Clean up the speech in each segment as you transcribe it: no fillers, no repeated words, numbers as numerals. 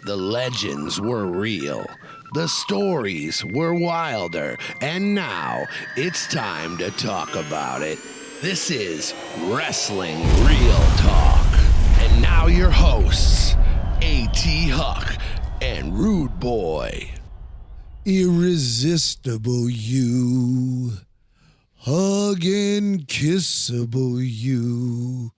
The legends were real. The stories were wilder. And now it's time to talk about it. This is Wrestling Real Talk. And now your hosts, A.T. Huck and Rude Boy. Irresistible you, hugging, kissable you.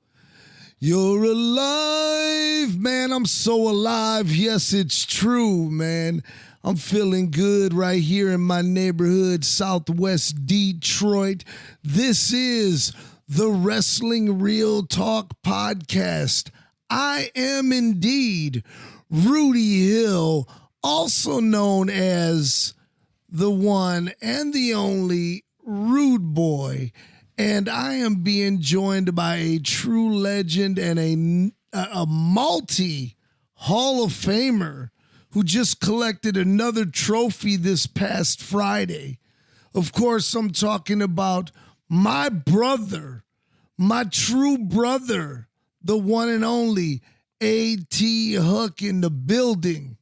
You're alive, man. I'm so alive. Yes, it's true, man. I'm feeling good right here in my neighborhood, Southwest Detroit. This is the Wrestling Real Talk podcast. I am indeed Rudy Hill, also known as the one and the only Rude Boy. And I am being joined by a true legend and a multi-Hall of Famer who just collected another trophy this past Friday. Of course, I'm talking about my brother, my true brother, the one and only A.T. Huck in the building.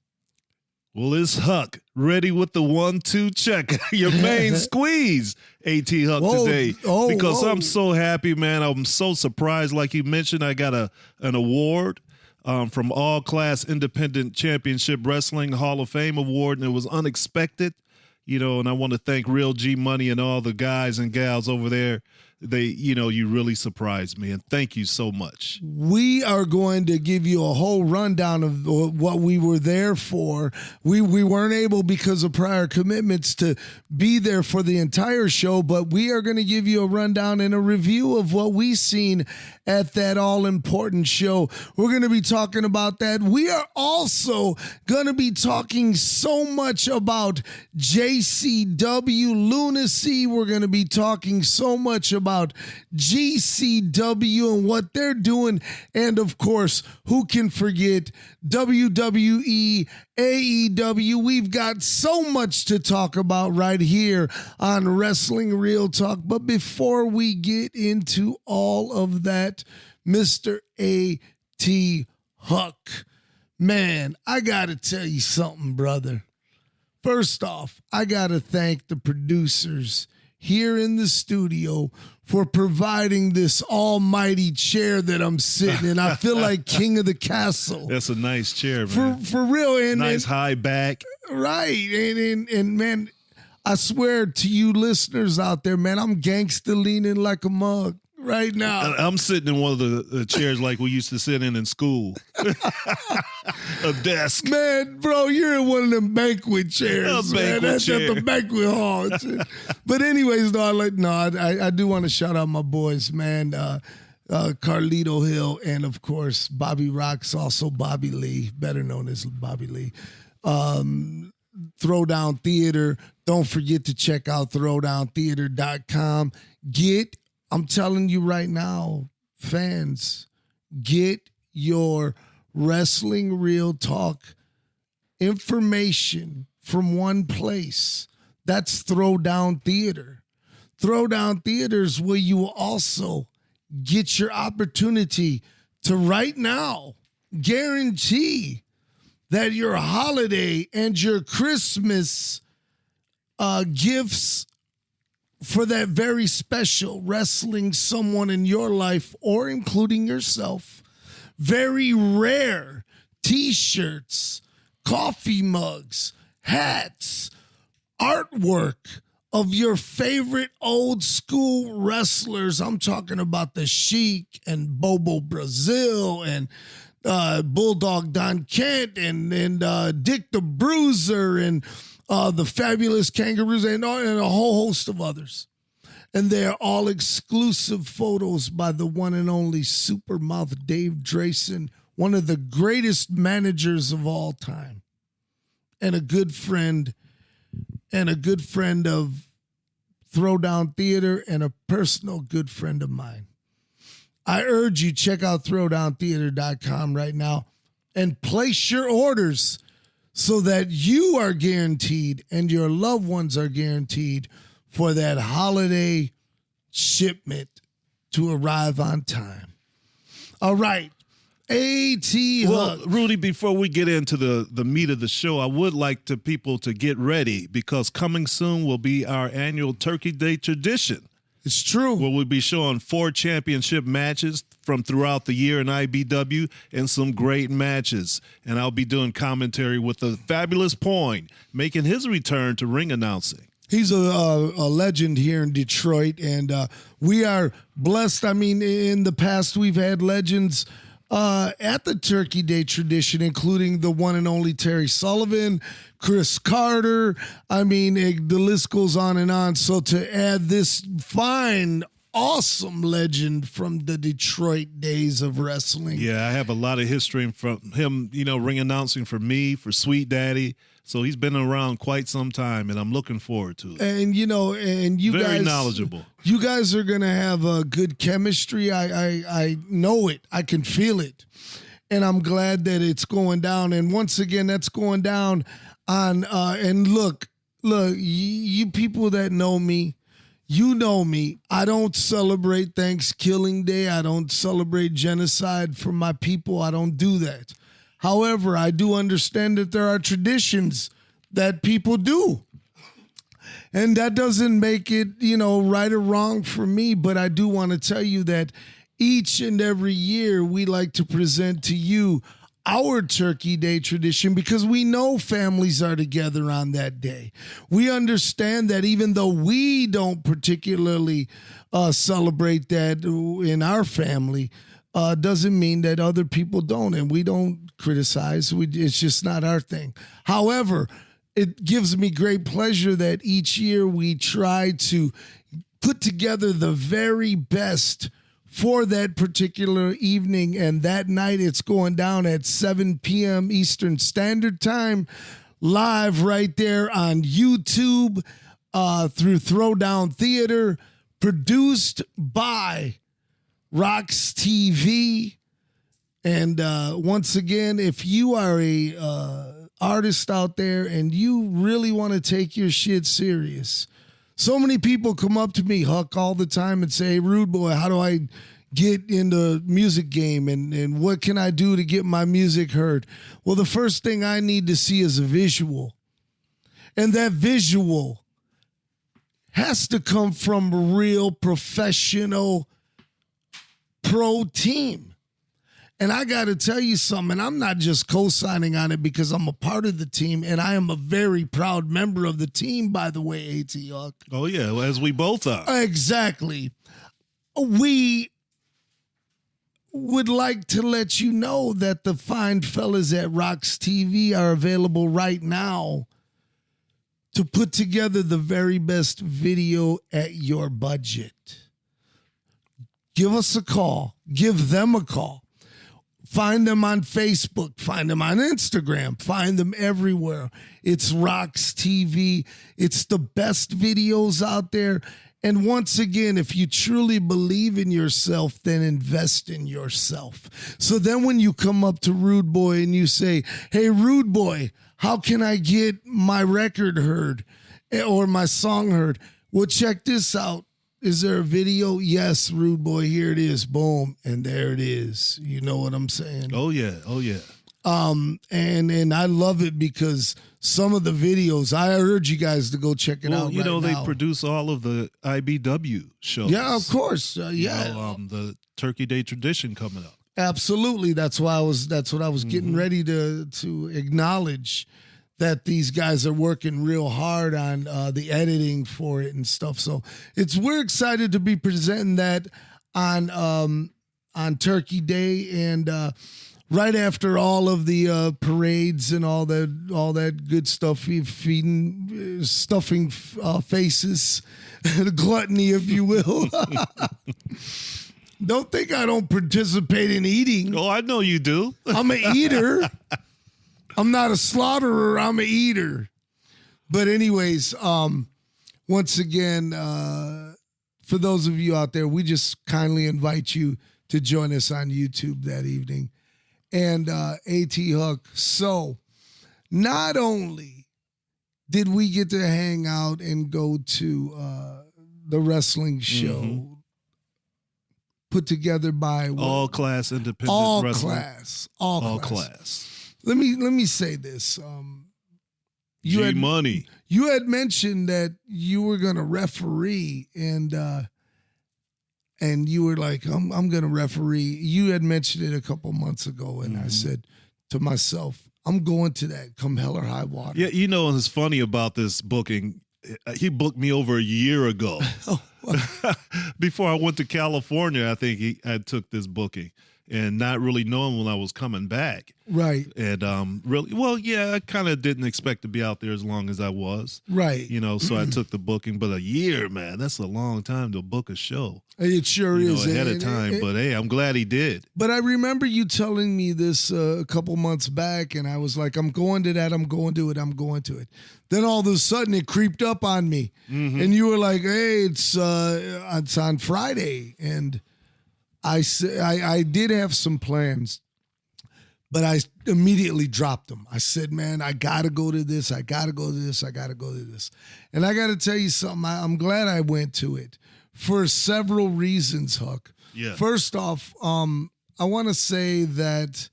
Well, it's Huck, ready with the 1-2 check. Your main squeeze, A.T. Huck today. Because I'm so happy, man. I'm so surprised. Like you mentioned, I got an award from All Class Independent Championship Wrestling Hall of Fame award, and it was unexpected. You know, and I want to thank Real G Money and all the guys and gals over there. You really surprised me, and thank you so much. We are going to give you a whole rundown of what we were there for. We weren't able, because of prior commitments, to be there for the entire show, but we are going to give you a rundown and a review of what we seen at that all-important show. We're going to be talking about that. We are also going to be talking so much about JCW lunacy. We're going to be talking so much about GCW and what they're doing. And of course, who can forget WWE, AEW? We've got so much to talk about right here on Wrestling Real Talk. But before we get into all of that, Mr. A.T. Huck, man, I got to tell you something, brother. First off, I got to thank the producers here in the studio for providing this almighty chair that I'm sitting in. I feel like king of the castle. That's a nice chair, man. For real. And nice high back. Right. And man, I swear to you listeners out there, man, I'm gangster leaning like a mug right now. I'm sitting in one of the chairs like we used to sit in school. A desk. Man, bro, you're in one of them banquet chairs. That's at the banquet hall. But anyways, I do want to shout out my boys, man. Carlito Hill and, of course, Bobby Rocks, also Bobby Lee, better known as Bobby Lee. Throwdown Theater. Don't forget to check out throwdowntheater.com. I'm telling you right now, fans, get your Wrestling Real Talk information from one place. That's Throwdown Theater. Throwdown Theater is where you will also get your opportunity to right now guarantee that your holiday and your Christmas gifts for that very special wrestling someone in your life, or including yourself, very rare t-shirts, coffee mugs, hats, artwork of your favorite old school wrestlers. I'm talking about the Sheik and Bobo Brazil and Bulldog Don Kent and Dick the Bruiser and the Fabulous Kangaroos and a whole host of others. And they're all exclusive photos by the one and only Supermouth Dave Drayson, one of the greatest managers of all time, and a good friend of Throwdown Theater and a personal good friend of mine. I urge you, check out throwdowntheater.com right now and place your orders so that you are guaranteed and your loved ones are guaranteed for that holiday shipment to arrive on time. All right. A.T. Well, Huck. Rudy, before we get into the meat of the show, I would like people to get ready because coming soon will be our annual Turkey Day tradition. It's true. Where we'll be showing 4 championship matches from throughout the year in IBW and some great matches. And I'll be doing commentary with the fabulous Point making his return to ring announcing. He's a legend here in Detroit, and we are blessed. I mean, in the past, we've had legends at the Turkey Day tradition, including the one and only Terry Sullivan, Chris Carter. I mean, the list goes on and on. So to add this fine, awesome legend from the Detroit days of wrestling. Yeah, I have a lot of history from him, ring announcing for me, for Sweet Daddy. So he's been around quite some time, and I'm looking forward to it. And, and you Very guys. knowledgeable. You guys are going to have a good chemistry. I know it. I can feel it. And I'm glad that it's going down. And once again, that's going down on, and look, you people that know me, you know me. I don't celebrate Thanksgiving Day. I don't celebrate genocide for my people. I don't do that. However, I do understand that there are traditions that people do. And that doesn't make it, right or wrong for me. But I do want to tell you that each and every year we like to present to you our Turkey Day tradition because we know families are together on that day. We understand that even though we don't particularly celebrate that in our family, doesn't mean that other people don't. And we don't criticize. It's just not our thing. However, it gives me great pleasure that each year we try to put together the very best for that particular evening. And that night it's going down at 7 p.m. Eastern Standard Time, live right there on YouTube through Throwdown Theater, produced by Rocks TV. And once again, if you are a artist out there and you really want to take your shit serious, so many people come up to me, Huck, all the time and say, hey, Rude Boy, how do I get in the music game and what can I do to get my music heard? Well, the first thing I need to see is a visual. And that visual has to come from a real professional pro team. And I got to tell you something, I'm not just co-signing on it because I'm a part of the team, and I am a very proud member of the team, by the way, A.T. Huck. Oh, yeah, as we both are. Exactly. We would like to let you know that the fine fellas at Rocks TV are available right now to put together the very best video at your budget. Give us a call. Give them a call. Find them on Facebook. Find them on Instagram. Find them everywhere. It's Rocks TV. It's the best videos out there. And once again, if you truly believe in yourself, then invest in yourself. So then when you come up to Rude Boy and you say, hey, Rude Boy, how can I get my record heard or my song heard? Well, check this out. Is there a video? Yes, Rude Boy, here it is. Boom. And there it is. You know what I'm saying? Oh, yeah. Oh, yeah. And I love it because some of the videos, I urge you guys to go check it out. They produce all of the IBW shows. Yeah, of course. The Turkey Day tradition coming up. Absolutely. That's what I was getting ready to acknowledge, that these guys are working real hard on the editing for it and stuff. So we're excited to be presenting that on Turkey Day, and right after all of the parades and all that good stuff, stuffing faces, gluttony, if you will. Don't think I don't participate in eating. Oh, I know you do. I'm an eater. I'm not a slaughterer. I'm an eater. But anyways, once again, for those of you out there, we just kindly invite you to join us on YouTube that evening. And A.T. Huck, so not only did we get to hang out and go to the wrestling show put together by All Class Independent all Wrestling. All class. Let me say this. Money. You had mentioned that you were going to referee, and you were like, I'm going to referee. You had mentioned it a couple months ago, and I said to myself, I'm going to that come hell or high water. Yeah, you know, it's funny about this booking. He booked me over a year ago. Before I went to California, I think I took this booking. And not really knowing when I was coming back. Right. And really, well, yeah, I kind of didn't expect to be out there as long as I was. Right. You know, so I took the booking. But a year, man, that's a long time to book a show. It sure is. Ahead of time. But, hey, I'm glad he did. But I remember you telling me this a couple months back, and I was like, I'm going to that. I'm going to it. Then all of a sudden it creeped up on me. And you were like, hey, it's on Friday. And I did have some plans, but I immediately dropped them. I said, man, I got to go to this. I got to go to this. And I got to tell you something. I'm glad I went to it for several reasons, Huck. Yeah. First off, I want to say that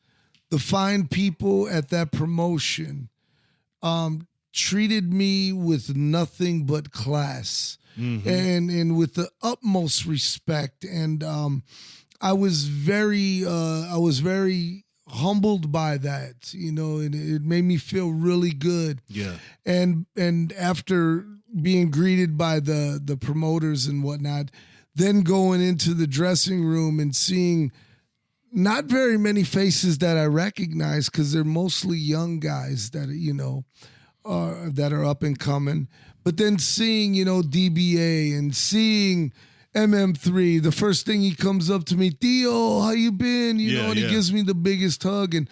the fine people at that promotion treated me with nothing but class and with the utmost respect. And I was very humbled by that, and it made me feel really good. Yeah. And after being greeted by the promoters and whatnot, then going into the dressing room and seeing not very many faces that I recognize, because they're mostly young guys that that are up and coming. But then seeing DBA and seeing MM3, the first thing he comes up to me, Theo, how you been? And he gives me the biggest hug, and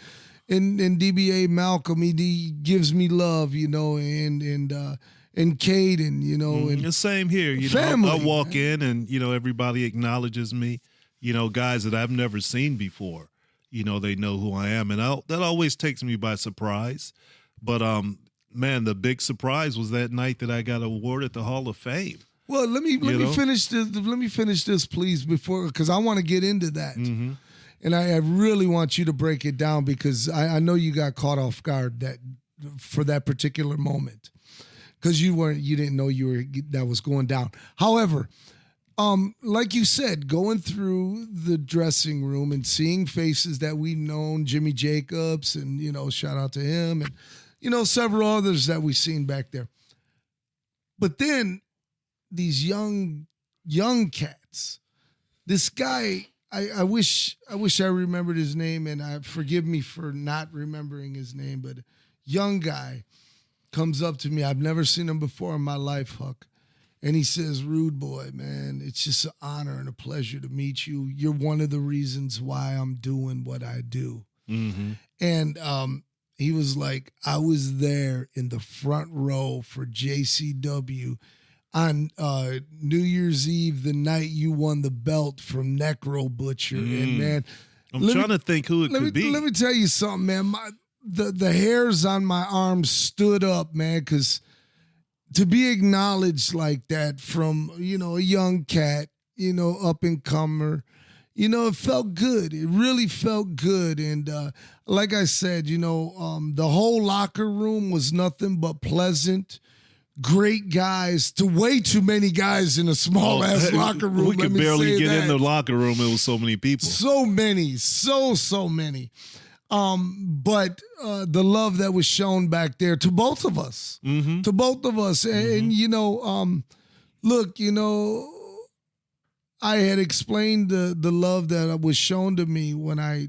DBA Malcolm, he gives me love, and Caden, and the same here. family, I walk in and everybody acknowledges me. Guys that I've never seen before. They know who I am, and that always takes me by surprise. But man, the big surprise was that night that I got awarded the Hall of Fame. Well, let me finish this. Let me finish this, please, because I want to get into that, and I really want you to break it down, because I know you got caught off guard for that particular moment, because you didn't know that was going down. However, like you said, going through the dressing room and seeing faces that we've known, Jimmy Jacobs, and shout out to him, and several others that we've seen back there, but then these young cats. This guy, I wish I remembered his name, and forgive me for not remembering his name, but young guy comes up to me. I've never seen him before in my life, Huck. And he says, Rude boy, man, it's just an honor and a pleasure to meet you. You're one of the reasons why I'm doing what I do. And he was like, I was there in the front row for JCW on New Year's Eve, the night you won the belt from Necro Butcher. And man, I'm trying to think who it could be. Let me tell you something, man. The hairs on my arms stood up, man, because to be acknowledged like that from, a young cat, up and comer, it felt good. It really felt good. And like I said, the whole locker room was nothing but pleasant. Great guys, to way too many guys in a small ass locker room. We could barely get in the locker room. It was so many people. So many, so many. But the love that was shown back there to both of us, and look, I had explained the love that was shown to me when I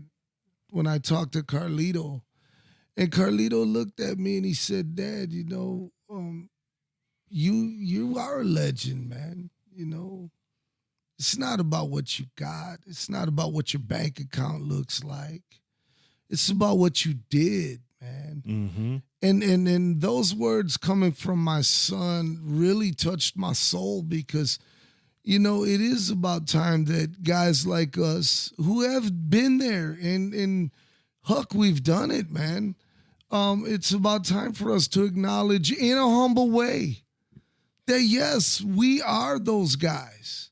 talked to Carlito, and Carlito looked at me and he said, Dad, you are a legend, man. It's not about what you got. It's not about what your bank account looks like. It's about what you did, man. And those words coming from my son really touched my soul, because, it is about time that guys like us who have been there, and Huck, we've done it, man. It's about time for us to acknowledge in a humble way that, yes, we are those guys.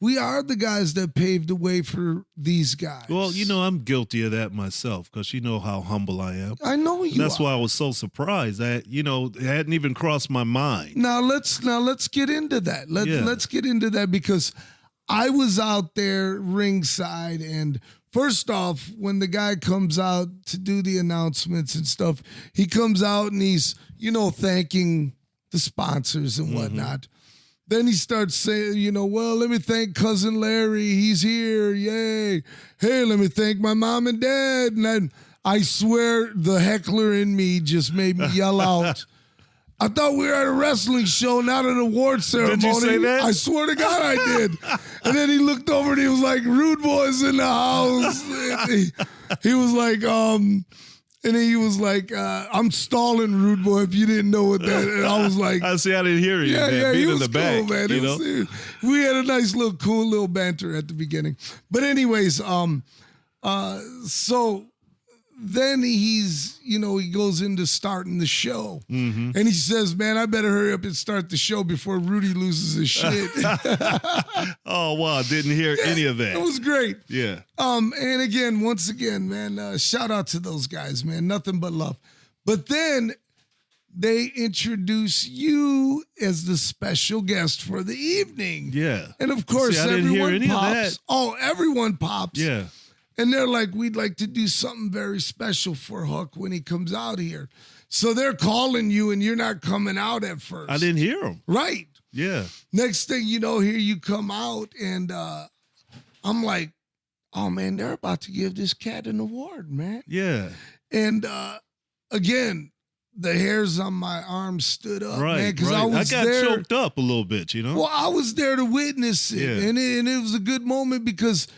we are the guys that paved the way for these guys. Well, I'm guilty of that myself because you know how humble I am. I know you. That's why I was so surprised that it hadn't even crossed my mind. Now let's get into that. Let's get into that because I was out there ringside, and first off, when the guy comes out to do the announcements and stuff, he comes out and he's thanking the sponsors and whatnot. Then he starts saying, well, let me thank Cousin Larry. He's here. Yay. Hey, let me thank my mom and dad. And then I swear the heckler in me just made me yell out. I thought we were at a wrestling show, not an award ceremony. Did you say that? I swear to God I did. And then he looked over and he was like, Rude Boy's in the house. And he was like, and he was like, I'm stalling, Rude Boy, if you didn't know what that. And I was like, I see, I didn't hear you. Yeah, he was in the cool, back, man. We had a nice cool little banter at the beginning. But anyways, so then he goes into starting the show. And he says, man, I better hurry up and start the show before Rudy loses his shit. Oh, wow. I didn't hear any of that. It was great. Yeah. And again, once again, man, shout out to those guys, man. Nothing but love. But then they introduce you as the special guest for the evening. Yeah. And of course, See, I didn't hear any pops. of that. Oh, everyone pops. Yeah. And they're like, we'd like to do something very special for Huck when he comes out here. So they're calling you and you're not coming out at first. I didn't hear them. Right. Yeah. Next thing you know, here you come out and I'm like, oh, man, they're about to give this cat an award, man. Yeah. And again, the hairs on my arms stood up, man, because right. I got there. choked up a little bit, Well, I was there to witness it. Yeah. And it was a good moment because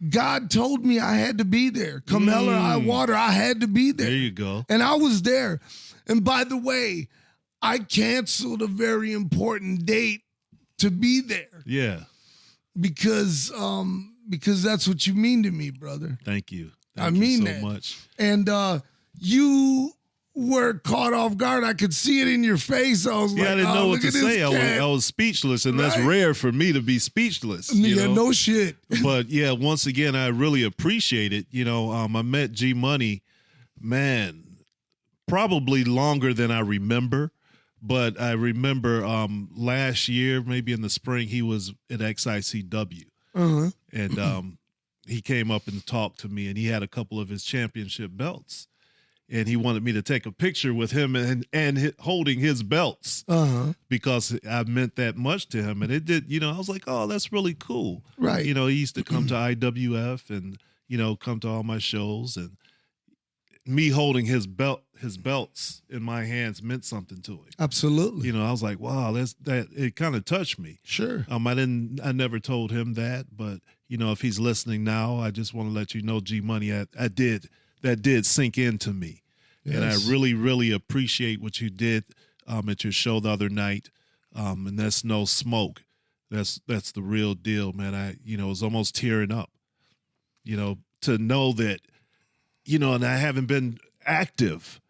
God told me I had to be there. Come hell or high water, I had to be there. There you go. And I was there. And by the way, I canceled a very important date to be there. Yeah. Because that's what you mean to me, brother. Thank you. I mean so that. much. And you were caught off guard. I could see it in your face. I was like, I didn't know what to say. Cat. I was speechless, and that's rare for me to be speechless. No shit. But yeah, once again, I really appreciate it. I met G Money, man, probably longer than I remember. But I remember last year, maybe in the spring, he was at XICW. And he came up and talked to me, and he had a couple of his championship belts. And he wanted me to take a picture with him and holding his belts because I meant that much to him. And it did, I was like, oh, that's really cool. Right. He used to come to IWF and, come to all my shows. And me holding his belts in my hands meant something to him. Absolutely. I was like, wow, it kind of touched me. Sure. I never told him that, but, if he's listening now, I just want to let you know, G Money, that did sink into me. Yes. And I really, really appreciate what you did at your show the other night. And that's no smoke. That's the real deal, man. I was almost tearing up, to know that, and I haven't been active,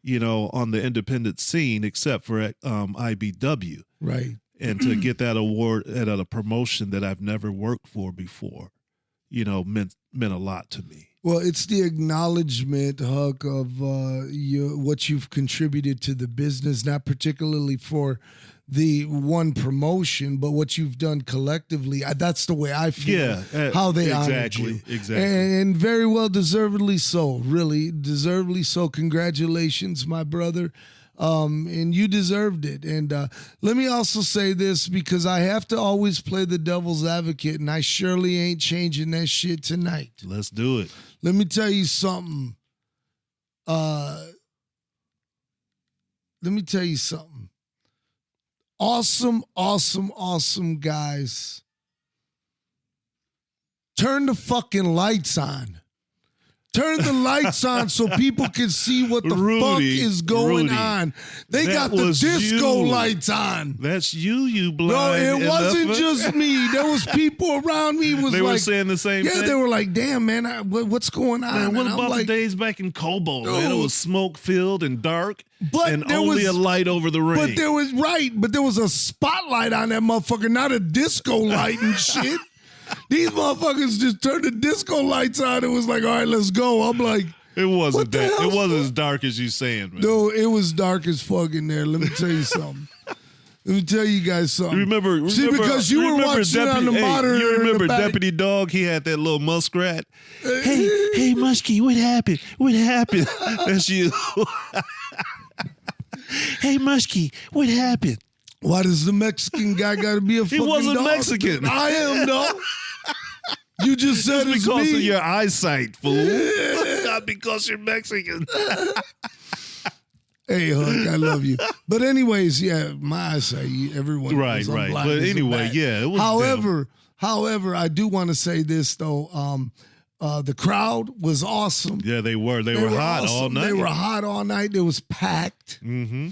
on the independent scene except for IBW. Right. And to get that award at a promotion that I've never worked for before, meant a lot to me. Well, it's the acknowledgement, Huck, of what you've contributed to the business, not particularly for the one promotion, but what you've done collectively. That's the way I feel. Yeah, how they honored you. Exactly. And very well deservedly so, really deservedly so. Congratulations, my brother. And you deserved it. And let me also say this, because I have to always play the devil's advocate, and I surely ain't changing that shit tonight. Let's do it. Let me tell you something. Awesome, awesome, awesome guys. Turn the fucking lights on. Turn the lights on so people can see what the fuck is going on. They got the disco lights on. That's you blind. No, it wasn't just me. There was people around me. They were saying the same thing? Yeah, they were like, damn, man, what's going on? Man, what about the days back in Kobo, man? It was smoke-filled and dark and only a light over the ring. But there was a spotlight on that motherfucker, not a disco light and shit. These motherfuckers just turned the disco lights on. It was like, all right, let's go. I'm like, it wasn't what the that. It hell's wasn't going- as dark as you saying, man. no, it was dark as fuck in there. Let me tell you something. Let me tell you guys something. Remember, See, because you were watching on the monitor. You in the remember back. Deputy Dog? He had that little muskrat. Hey, Muskie, what happened? What happened? That's you. Hey, Muskie, what happened? Why does the Mexican guy got to be a fucking wasn't dog? Mexican. I am, though. You just said it's Because me. of your eyesight, fool. Not because you're Mexican. Hey, Huck, I love you. But anyways, yeah, my eyesight, everyone Right, knows I'm right. blind But as a anyway, bat. yeah, it was However, I do want to say this, though. The crowd was awesome. Yeah, they were. They were hot all awesome. night. They were hot all night. It was packed. Mm-hmm.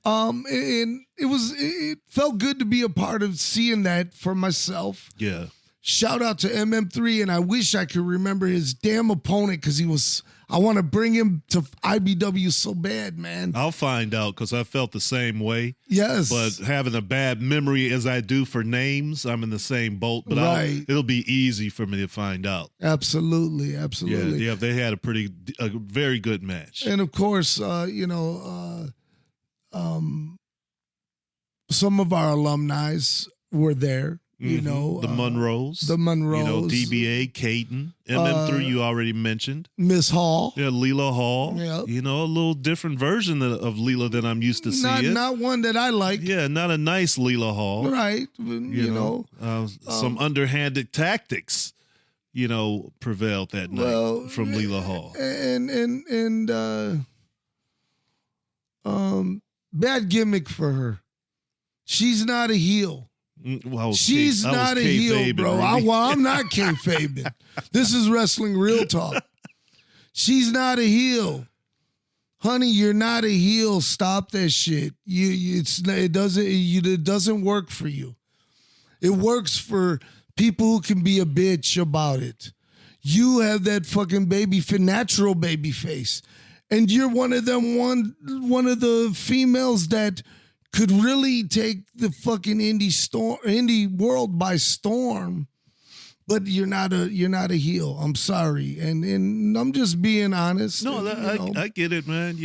And it felt good to be a part of seeing that for myself. Yeah. Shout out to MM3, and I wish I could remember his damn opponent because I want to bring him to IBW so bad, man. I'll find out because I felt the same way. Yes. But having a bad memory as I do for names, I'm in the same boat. But Right. it'll be easy for me to find out. Absolutely. Yeah, they had a very good match. And of course, some of our alumni were there. You know, the Monroes. the Monroes. You know, DBA, Caden, MM3 you already mentioned. Miss Hall. Yeah, Leela Hall. Yep. You know, a little different version of Leela than I'm used to seeing. Not one that I like. Yeah, not a nice Leela Hall. Right. You know. Some underhanded tactics, prevailed that night from Leela Hall. And bad gimmick for her. She's not a heel. She's not a heel, bro. I'm not kayfabing. This is wrestling real talk. She's not a heel. Honey, you're not a heel. Stop that shit. It doesn't work for you. It works for people who can be a bitch about it. You have that fucking natural baby face. And you're one of the females that could really take the fucking indie world by storm, but you're not a heel. I'm sorry, and I'm just being honest. No, I get it, man.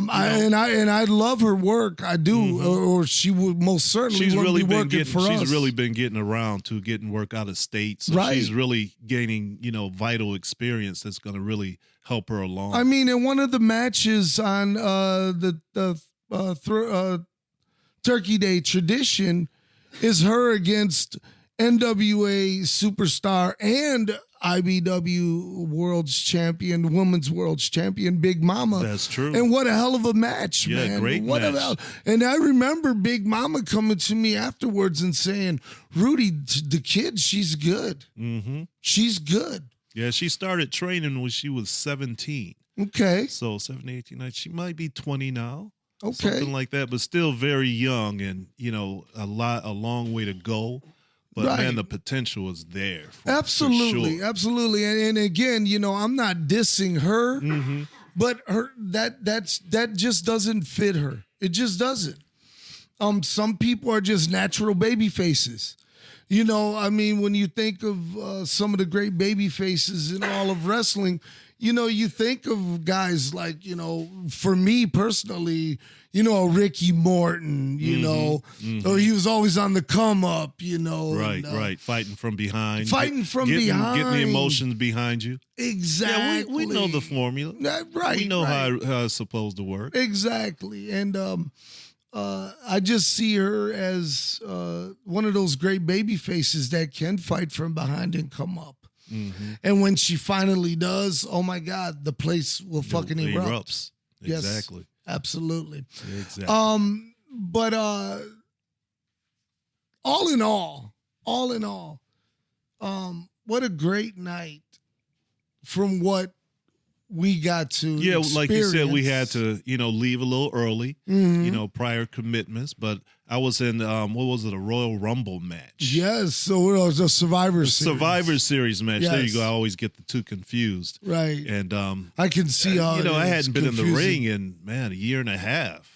I love her work. I do, or she would most certainly be working for us. She's really been getting around to getting work out of state, so Right. she's really gaining vital experience that's going to really help her along. I mean, in one of the matches on Turkey Day tradition is her against NWA superstar and IBW women's world's champion, Big Mama. That's true. And what a hell of a match, Yeah, man. great match. And I remember Big Mama coming to me afterwards and saying, Rudy, the kid, she's good. Mm-hmm. She's good. Yeah, she started training when she was 17. Okay. So 17, 18, 19, she might be 20 now. Okay. Something like that, but still very young and, a long way to go. But Right. man, the potential is there. Absolutely. For sure. Absolutely. And again, I'm not dissing her, Mm-hmm. but her that just doesn't fit her. It just doesn't. Some people are just natural baby faces. When you think of some of the great baby faces in all of wrestling, you think of guys like, for me personally, Ricky Morton, or he was always on the come up, Right, and, right. Fighting from behind. Getting the emotions behind you. Exactly. Yeah, we know the formula. Right. We know right. how it's supposed to work. Exactly. And I just see her as one of those great baby faces that can fight from behind and come up. Mm-hmm. And when she finally does, oh my God, the place will fucking It erupt. erupts. Yes, Exactly. absolutely. Exactly. But all in all, what a great night from what we got to like you said, we had experience. to, leave a little early, Mhm. prior commitments. But I was in, a Royal Rumble match. Yes, so it was a Survivor Series. Survivor Series match. There you Yes. go. I always get the two confused. Right. And I can see how I hadn't been in the confusing. ring in a year and a half.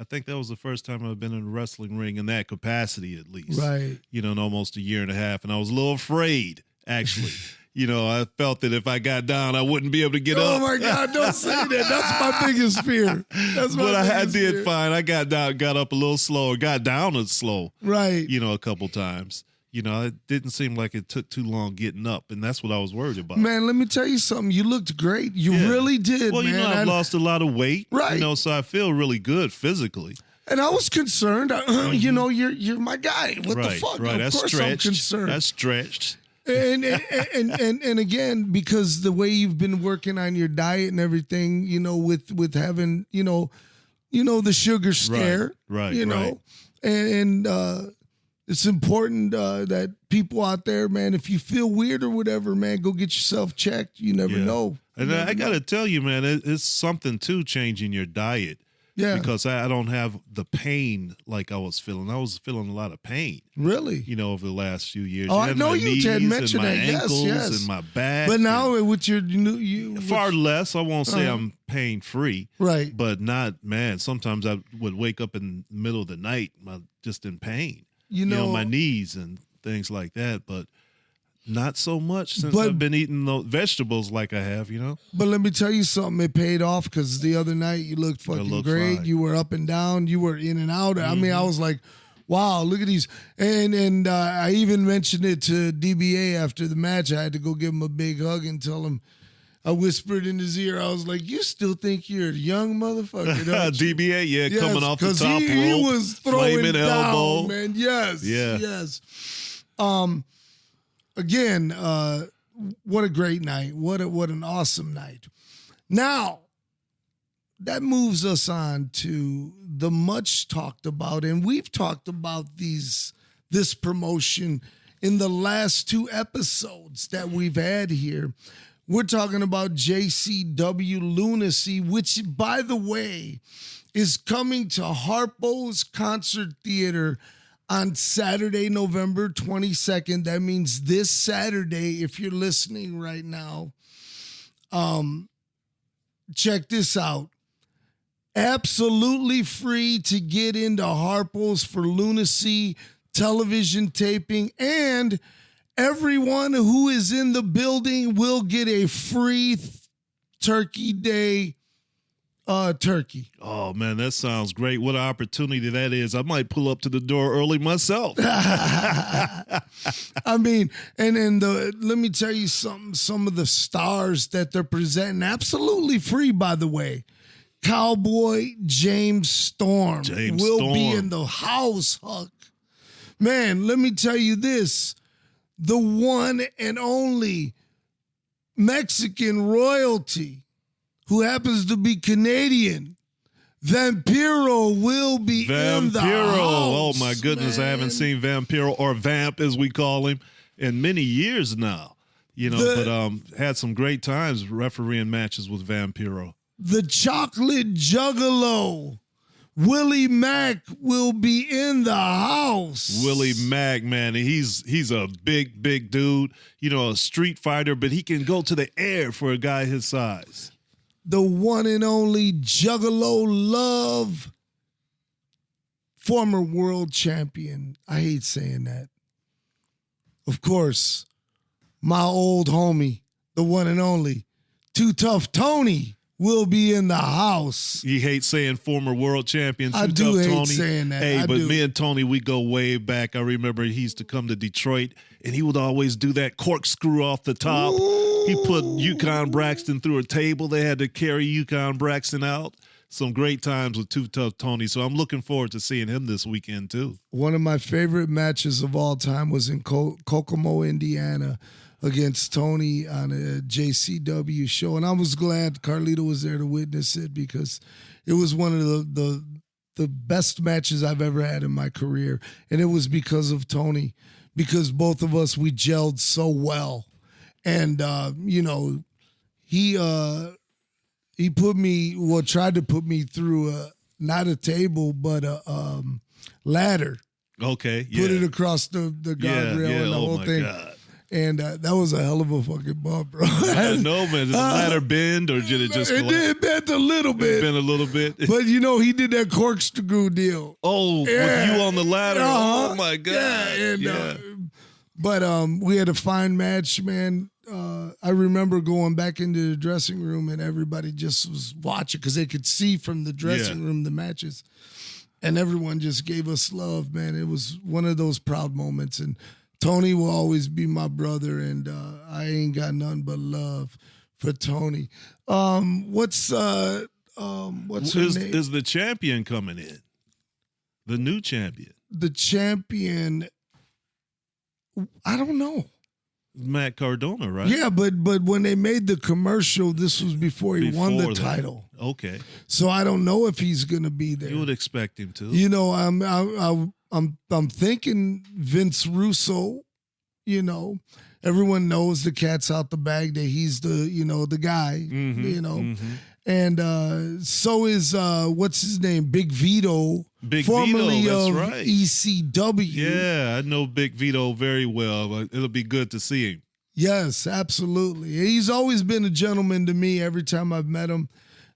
I think that was the first time I've been in a wrestling ring in that capacity, at least. Right. You know, in almost a year and a half. And I was a little afraid, actually. You know, I felt that if I got down, I wouldn't be able to get up. Oh my God, don't say that. That's my biggest fear. But I did fine. I got up a little slower, got down as slow. Right. You know, a couple times. You know, it didn't seem like it took too long getting up, and that's what I was worried about. Man, let me tell you something. You looked great. You really did, well, man. You know, I've lost a lot of weight. Right. You know, so I feel really good physically. And I was concerned. You know, you're my guy. What the fuck? Right, of course I'm concerned. That's stretched. And again, because the way you've been working on your diet and everything, you know, with having, you know, the sugar scare, right, you know, and it's important that people out there, man, if you feel weird or whatever, man, go get yourself checked. You never know. And I got to tell you, man, it's something too changing your diet. Yeah. Because I don't have the pain like I was feeling. I was feeling a lot of pain. Really? You know, over the last few years. Oh, I know you had mentioned that. Ankles yes. and my back. But now with your new far less. I won't say I'm pain free. Right. But not, man, sometimes I would wake up in the middle of the night just in pain. You know, my knees and things like that. But not so much since I've been eating those vegetables like I have, you know. But let me tell you something. It paid off because the other night you looked fucking great. Fine. You were up and down. You were in and out. I mean, I was like, wow, look at these. And I even mentioned it to DBA after the match. I had to go give him a big hug and tell him. I whispered in his ear. I was like, "You still think you're a young motherfucker?" Don't you? DBA, yes, coming off the top rope. He was throwing down, elbow. man. Yes, yes. Again, what a great night. What an awesome night. Now, that moves us on to the much talked about, and we've talked about this promotion in the last 2 episodes that we've had here. We're talking about JCW Lunacy, which, by the way, is coming to Harpo's Concert Theater on Saturday, November 22nd. That means this Saturday, if you're listening right now. Check this out. Absolutely free to get into Harpo's for Lunacy television taping, and everyone who is in the building will get a free Turkey Day turkey. Oh, man, that sounds great. What an opportunity that is. I might pull up to the door early myself. I mean, and let me tell you something. Some of the stars that they're presenting, absolutely free, by the way. Cowboy James Storm will be in the house, Huck. Man, let me tell you this. The one and only Mexican royalty who happens to be Canadian, Vampiro will be in the house. Oh, my goodness. Man. I haven't seen Vampiro, or Vamp as we call him, in many years now. You know, but had some great times refereeing matches with Vampiro. The Chocolate Juggalo, Willie Mack, will be in the house. Willie Mack, man, he's a big dude. You know, a street fighter, but he can go to the air for a guy his size. The one and only Juggalo Love, former world champion. I hate saying that. Of course, my old homie, the one and only Too Tough Tony, will be in the house. You hate saying former world champion. I do hate saying that. Hey, but me and Tony, we go way back. I remember he used to come to Detroit, and he would always do that corkscrew off the top. Ooh. He put Yukon Braxton through a table. They had to carry Yukon Braxton out. Some great times with Too Tough Tony. So I'm looking forward to seeing him this weekend, too. One of my favorite matches of all time was in Kokomo, Indiana, against Tony on a JCW show. And I was glad Carlito was there to witness it, because it was one of the best matches I've ever had in my career. And it was because of Tony, because both of us, we gelled so well. And, you know, he tried to put me through not a table, but a ladder. Okay. Yeah. Put it across the guardrail and the whole thing. God. And that was a hell of a fucking bump, bro. I know, man. Did the ladder bend or did it just It bent a little bit. It bent a little bit. But, he did that corkscrew deal. Oh, with you on the ladder. Uh-huh. Oh, my God. But we had a fine match, man. I remember going back into the dressing room and everybody just was watching because they could see from the dressing room the matches. And everyone just gave us love, man. It was one of those proud moments. And Tony will always be my brother, and I ain't got nothing but love for Tony. What's her name? Is the champion coming in? The new champion? The champion, I don't know. Matt Cardona, right? Yeah, but when they made the commercial, this was before he won the title. Okay. So I don't know if he's gonna be there. You would expect him to. I'm thinking Vince Russo. Everyone knows the cat's out the bag that he's the guy. Mm-hmm. And so is what's his name, Big Vito, formerly Vito, of right. ECW. Yeah, I know Big Vito very well. It'll be good to see him. Yes, absolutely. He's always been a gentleman to me every time I've met him.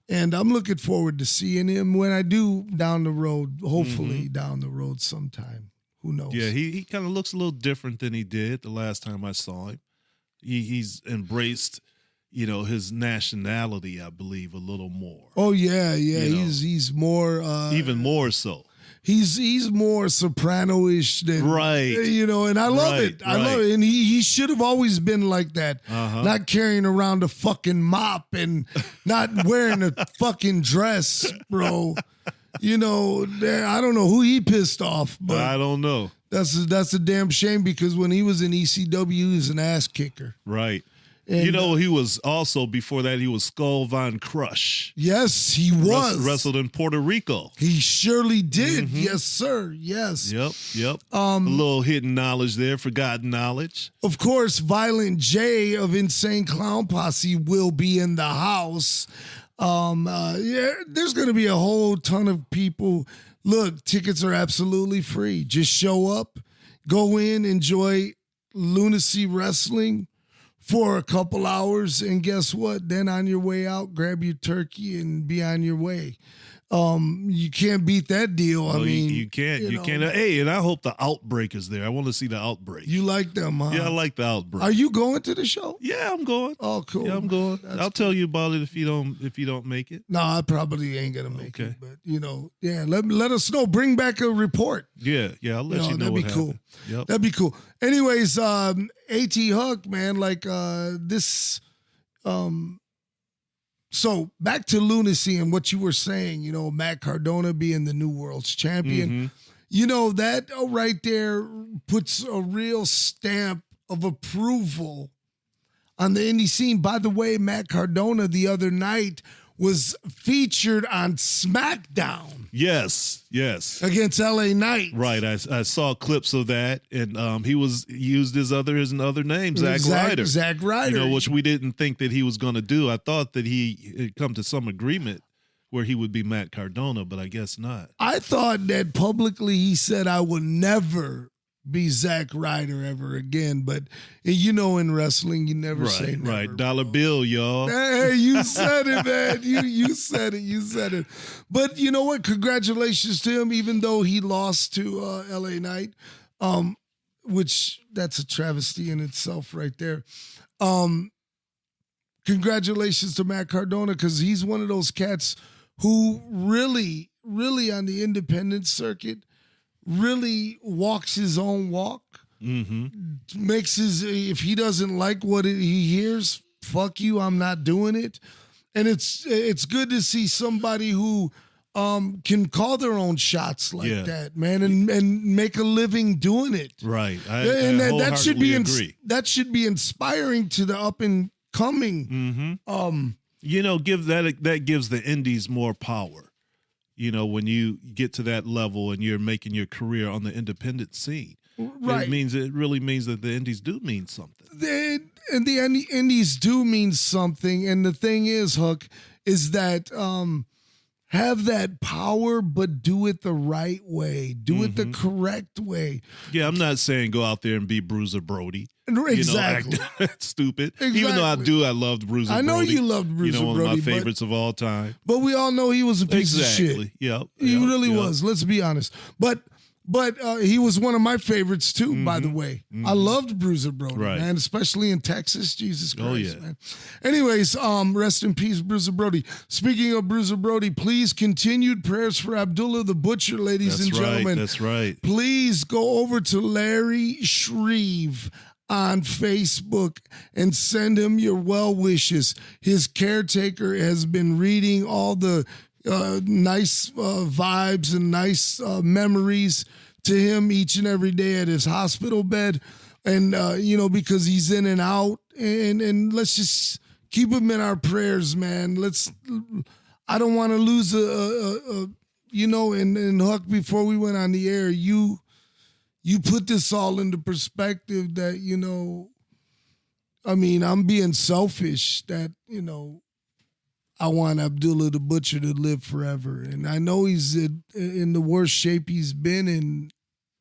And I'm looking forward to seeing him when I do down the road, hopefully down the road sometime. Who knows? Yeah, he kind of looks a little different than he did the last time I saw him. He's embraced, his nationality, I believe, a little more. Oh, yeah. He's more... even more so. He's more soprano-ish than... Right. And I love it. I love it. And he should have always been like that. Uh-huh. Not carrying around a fucking mop and not wearing a fucking dress, bro. I don't know who he pissed off, but... I don't know. That's a damn shame because when he was in ECW, he was an ass kicker. Right. And, he was also, before that, he was Skull Von Crush. Yes, he was. Wrestled in Puerto Rico. He surely did. Mm-hmm. Yes, sir. Yes. Yep. A little hidden knowledge there, forgotten knowledge. Of course, Violent J of Insane Clown Posse will be in the house. There's going to be a whole ton of people. Look, tickets are absolutely free. Just show up, go in, enjoy Lunacy Wrestling for a couple hours, and guess what? Then on your way out, grab your turkey and be on your way. You can't beat that deal. I mean, you can't. You can't. Hey, and I hope the Outbreak is there. I want to see the Outbreak. You like them, huh? Yeah, I like the Outbreak. Are you going to the show? Yeah, I'm going. Oh, cool. Yeah, I'm going. I'll tell you about it if you don't make it. No, I probably ain't gonna make it. But let us know. Bring back a report. Yeah. I'll let you know. That'd be cool. Yep. That'd be cool. Anyways, A.T. Huck, man, this. So back to Lunacy and what you were saying, Matt Cardona being the new world's champion. Mm-hmm. That right there puts a real stamp of approval on the indie scene. By the way, Matt Cardona the other night was featured on SmackDown. Yes. Against LA Knight. Right. I saw clips of that, and he used his other name, Zack Ryder. Zack Ryder. Which we didn't think that he was going to do. I thought that he had come to some agreement where he would be Matt Cardona, but I guess not. I thought that publicly he said, I would never be Zack Ryder ever again, but in wrestling you never say never. Right, dollar bill, y'all. Hey, you said it, man. You said it. But you know what? Congratulations to him, even though he lost to LA Knight, which that's a travesty in itself right there. Congratulations to Matt Cardona because he's one of those cats who really, really on the independent circuit really walks his own walk, makes if he doesn't like what he hears, fuck you, I'm not doing it. And it's good to see somebody who can call their own shots like that, man, and make a living doing it. Right. That should be agree. That should be inspiring to the up and coming. That gives the indies more power. When you get to that level and you're making your career on the independent scene, right? It really means that the indies do mean something. And the indies do mean something. And the thing is, Huck, is that have that power, but do it the right way. Do it the correct way. Yeah, I'm not saying go out there and be Bruiser Brody. Exactly. Act stupid. Exactly. Even though I loved Bruiser Brody. I know you loved Bruiser Brody. One of my favorites of all time. But we all know he was a piece of shit. Yep. He really was. Let's be honest. But he was one of my favorites too, by the way. I loved Bruiser Brody, man, especially in Texas. Jesus Christ, man. Anyways, rest in peace, Bruiser Brody. Speaking of Bruiser Brody, please continued prayers for Abdullah the Butcher, ladies and gentlemen. That's right. Please go over to Larry Shreve on Facebook and send him your well wishes. His caretaker has been reading all the nice vibes and nice memories to him each and every day at his hospital bed. And, because he's in and out. And let's just keep him in our prayers, man. I don't want to lose and Huck, before we went on the air, you put this all into perspective that, I'm being selfish that, I want Abdullah the Butcher to live forever. And I know he's in the worst shape he's been in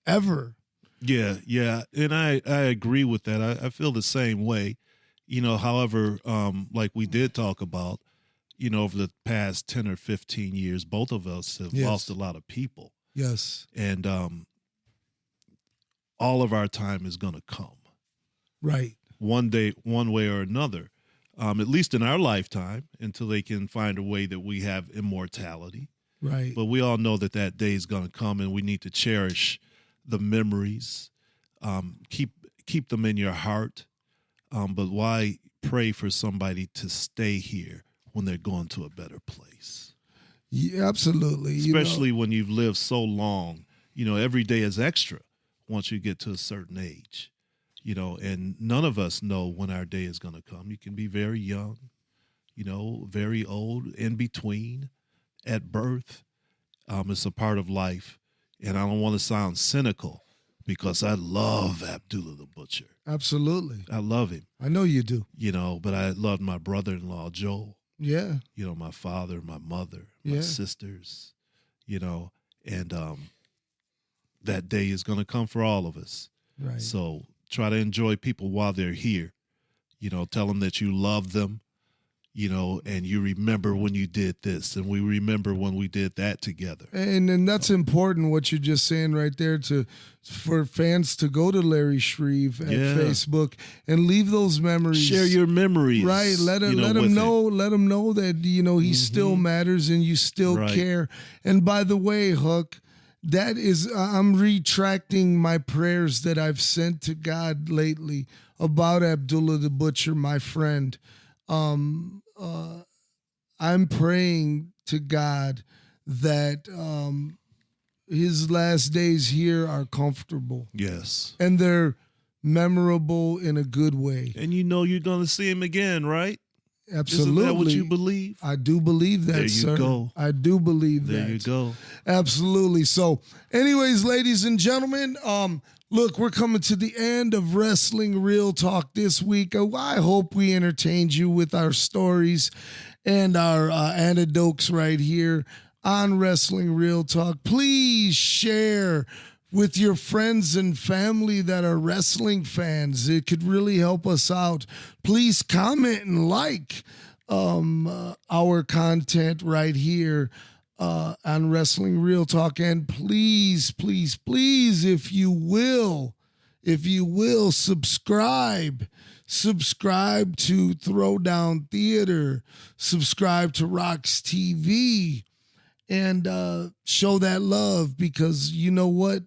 ever. Yeah. And I agree with that. I feel the same way. However, like we did talk about, over the past 10 or 15 years, both of us have lost a lot of people. Yes. And all of our time is going to come. Right. One day, one way or another. At least in our lifetime, until they can find a way that we have immortality. Right. But we all know that day is going to come, and we need to cherish the memories. Keep them in your heart. But why pray for somebody to stay here when they're going to a better place? Yeah, absolutely. Especially when you've lived so long. Every day is extra once you get to a certain age. And none of us know when our day is going to come. You can be very young, very old, in between, at birth. It's a part of life. And I don't want to sound cynical because I love Abdullah the Butcher. Absolutely. I love him. I know you do. But I loved my brother-in-law, Joel. Yeah. My father, my mother, my sisters, and that day is going to come for all of us. Right. So try to enjoy people while they're here. Tell them that you love them, and you remember when you did this, and we remember when we did that together. And that's important, what you're just saying right there, for fans to go to Larry Shreve at Facebook and leave those memories. Share your memories. Right. Let him know that, he still matters and you still care. And by the way, Huck, that is, I'm retracting my prayers that I've sent to God lately about Abdullah the Butcher, my friend. I'm praying to God that his last days here are comfortable. Yes. And they're memorable in a good way. And you're going to see him again, right? Absolutely. Isn't that what you believe? I do believe that, sir. There you go. I do believe that. There you go. Absolutely. So, anyways, ladies and gentlemen, look, we're coming to the end of Wrestling Real Talk this week. I hope we entertained you with our stories and our anecdotes right here on Wrestling Real Talk. Please share with your friends and family that are wrestling fans. It could really help us out. Please comment and like our content right here on Wrestling Real Talk. And please, please, please, if you will, subscribe to Throwdown Theater, subscribe to Rocks TV, and show that love, because you know what?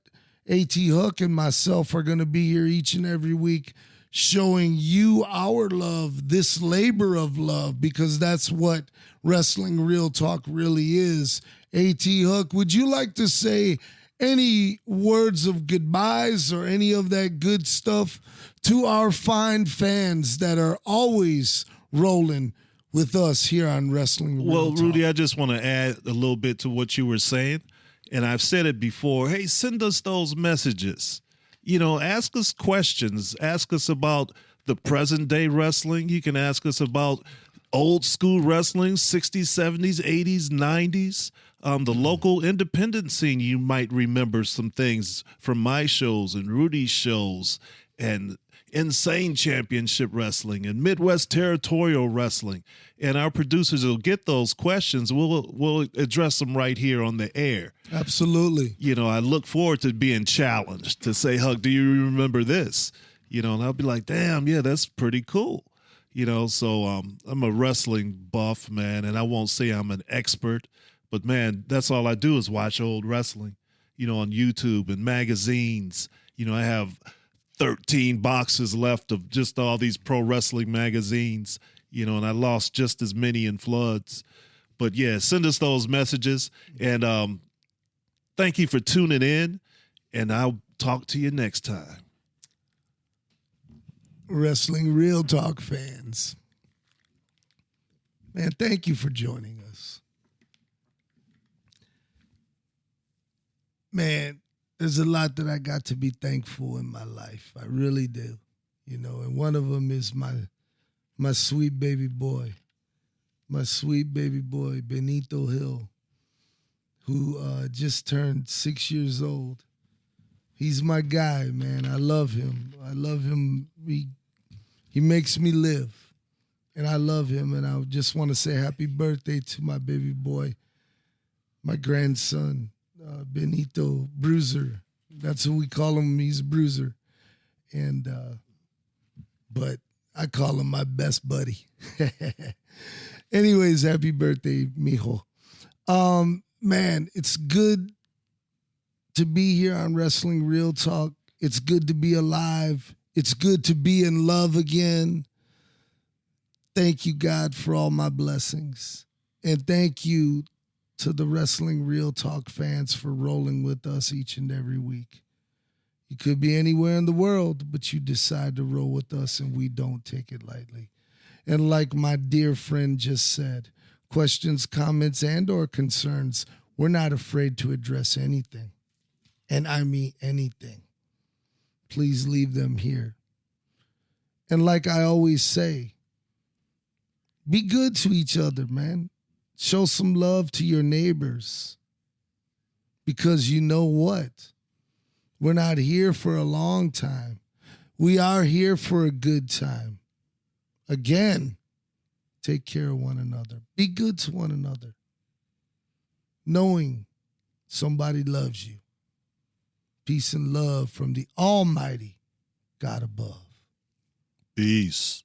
A.T. Huck and myself are going to be here each and every week showing you our love, this labor of love, because that's what Wrestling Real Talk really is. A.T. Huck, would you like to say any words of goodbyes or any of that good stuff to our fine fans that are always rolling with us here on Wrestling Real Well, Talk? Rudy, I just want to add a little bit to what you were saying. And I've said it before. Hey, send us those messages. Ask us questions. Ask us about the present day wrestling. You can ask us about old school wrestling, 60s, 70s, 80s, 90s. The local independent scene, you might remember some things from my shows and Rudy's shows and Insane Championship Wrestling and Midwest Territorial Wrestling. And our producers will get those questions. We'll address them right here on the air. Absolutely. You know, I look forward to being challenged to say, Huck, do you remember this? You know, and I'll be like, damn, yeah, that's pretty cool. You know, so I'm a wrestling buff, man, and I won't say I'm an expert, but, man, that's all I do is watch old wrestling, you know, on YouTube and magazines. You know, I have 13 boxes left of just all these pro wrestling magazines, you know, and I lost just as many in floods. But, yeah, send us those messages, and thank you for tuning in, and I'll talk to you next time. Wrestling Real Talk fans, man, thank you for joining us. Man, there's a lot that I got to be thankful in my life. I really do, you know, and one of them is my sweet baby boy, Benito Hill, who just turned 6 years old. He's my guy, man. I love him. He makes me live, and I love him. And I just want to say happy birthday to my baby boy, my grandson, Benito Bruiser. That's who we call him. He's Bruiser, and but I call him my best buddy. Anyways, happy birthday, mijo. Man, it's good to be here on Wrestling Real Talk. It's good to be alive. It's good to be in love again. Thank you, God, for all my blessings. And thank you to the Wrestling Real Talk fans for rolling with us each and every week. You could be anywhere in the world, but you decide to roll with us, and we don't take it lightly. And like my dear friend just said, questions, comments, and or concerns, we're not afraid to address anything. And I mean anything. Please leave them here. And like I always say, be good to each other, man. Show some love to your neighbors. Because you know what? We're not here for a long time. We are here for a good time. Again, take care of one another. Be good to one another. Knowing somebody loves you. Peace and love from the Almighty God above. Peace.